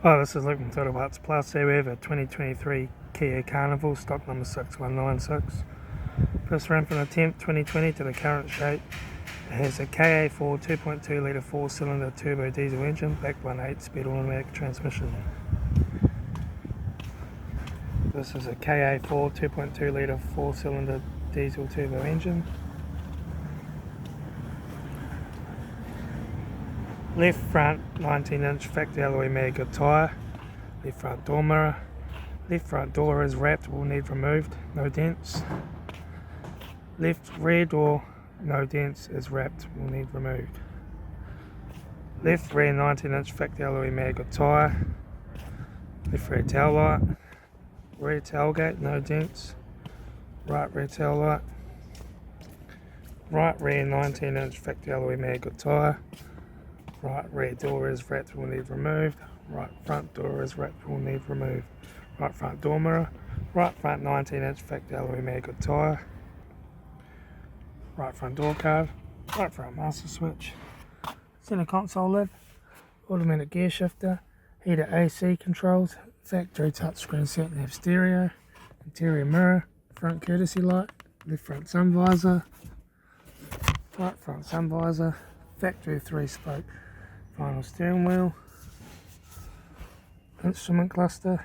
Hi, this is Luke from Total Parts Plus. Here we have a 2023 Kia Carnival, stock number 6196. First run from the 10th 2020 to the current shape. It has a KA4 2.2 litre 4-cylinder turbo diesel engine backed by an 8-speed automatic transmission. This is a KA4 2.2 litre 4-cylinder diesel turbo engine. Left front 19-inch factory alloy mag tyre. Left front door mirror. Left front door is wrapped, will need removed, no dents. Left rear door, no dents, is wrapped, will need removed. Left rear 19-inch factory alloy mag tyre. Left rear taillight. Rear tailgate, no dents. Right rear taillight. Right rear 19-inch factory alloy mag tyre. Right rear door is wrapped, will need removed. Right front door is wrapped, will need removed. Right front door mirror. Right front 19-inch factory alloy mag tyre. Right front door card. Right front master switch. Centre console lid. Automatic gear shifter. Heater AC controls. Factory touchscreen sat nav stereo. Interior mirror. Front courtesy light. Left front sun visor. Right front sun visor. Factory 3-spoke final steering wheel, instrument cluster,